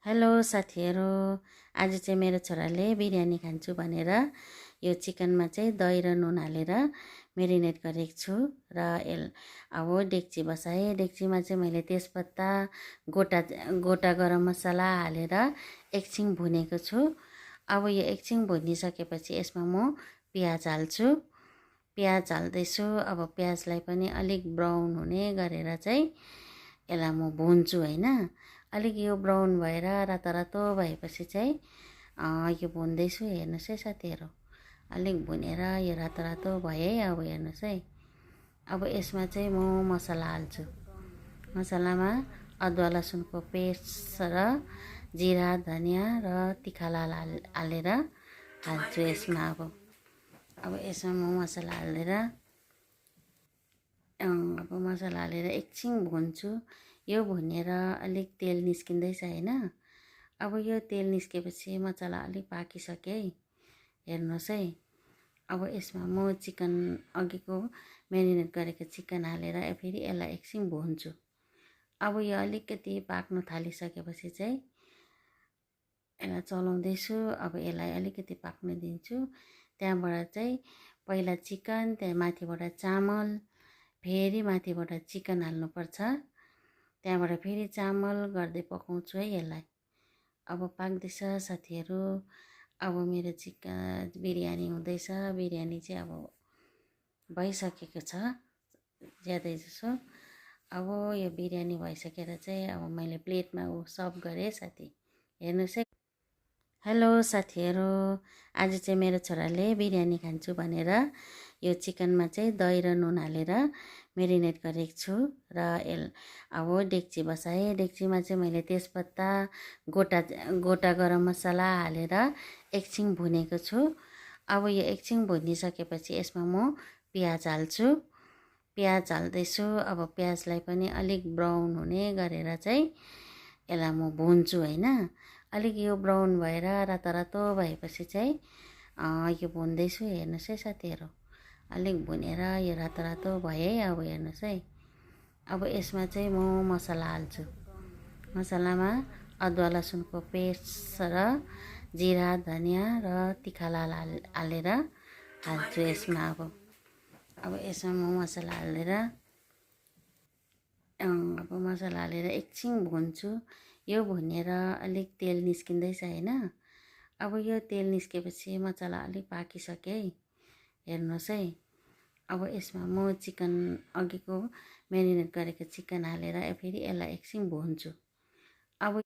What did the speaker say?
Hello साथीहरू, आज चाहिँ मेरो छोराले बिरयानी खान्छु भनेर यो चिकनमा चाहिँ दही र नुन हालेर मेरिनेट गरेको छु र अब डेक्ची बसाएँ। डेक्चीमा चाहिँ मैले तेजपत्ता गोटा गोटा गरम मसला हालेर एकछिन भुनेको छु। अब यो एकछिन भुनिसकेपछि यसमा म प्याज हाल्छु। प्याज हाल्दैछु। अब प्याजलाई पनि अलिक ब्राउन हुने गरेर चाहिँ यसलाई म भुन्छु हैन। अलिक यो ब्राउन भएर रातो भएपछि चाहिँ यो भुन्दैछु। हेर्नुहोस् है साथीहरू, अलिक भुनेर यो रातो भए। अब हेर्नुहोस् है, अब यसमा चाहिँ म मसला हाल्छु। मसलामा अदुवा लसुनको पेस्ट र जिरा धनियाँ र तिखा लाल हालेर हाल्छु यसमा। अब यसमा म मसला हालेर मसला हालेर एकछिन भुन्छु। यो भुनेर अलिक तेल निस्किँदैछ हैन। अब यो तेल निस्केपछि मसला अलिक पाकिसक्यो है। हेर्नुहोस् है, अब यसमा म चिकन अघिको मेरिनेट गरेको चिकन हालेर फेरि यसलाई एकछिन भुन्छु। अब यो अलिकति पाक्न थालिसकेपछि चाहिँ यसलाई चलाउँदैछु। अब यसलाई अलिकति पाक्न दिन्छु। त्यहाँबाट चाहिँ पहिला चिकन, त्यहाँ माथिबाट चामल, फेरि माथिबाट चिकन हाल्नुपर्छ। त्यहाँबाट फेरि चामल गर्दै पकाउँछु है यसलाई। अब पाक्दैछ साथीहरू। अब मेरो चिकन बिरयानी हुँदैछ। बिरयानी चाहिँ अब भइसकेको छ ज्यादै जसो। अब यो बिरयानी भइसकेर चाहिँ अब मैले प्लेटमा सर्भ गरेँ साथी। हेर्नुहोस् है। हेलो साथीहरू, आज चाहिँ मेरो छोराले बिरयानी खान्छु भनेर यो चिकनमा चाहिँ दही र नुन हालेर मेरिनेट गरेको छु र अब डेक्ची बसाएँ। डेक्चीमा चाहिँ मैले तेजपत्ता गोटा गरम मसला हालेर एकछिन भुनेको छु। अब यो एकछिन भुनिसकेपछि यसमा म प्याज हाल्छु। प्याज हाल्दैछु। अब प्याजलाई पनि अलिक ब्राउन हुने गरेर चाहिँ यसलाई म भुन्छु हैन। अलिक यो ब्राउन भएर रातो भएपछि चाहिँ यो भुन्दैछु। हेर्नुहोस् है साथीहरू, अलिक भुनेर यो रातो भए। अब हेर्नुहोस् है, अब यसमा चाहिँ म मसला हाल्छु। मसलामा अदुवा लसुनको पेस्ट र जिरा धनियाँ र तिखा लाल हालेर हाल्छु यसमा। अब यसमा म मसला हालेर एकछिन भुन्छु। यो भुनेर अलिक तेल निस्किँदैछ हैन। अब यो तेल निस्केपछि मसला अलिक पाकिसक्यो है। हेर्नुहोस् है, अब यसमा म चिकन अघिको मेरिनेट गरेको चिकन हालेर फेरि यसलाई एकछिन भुन्छु।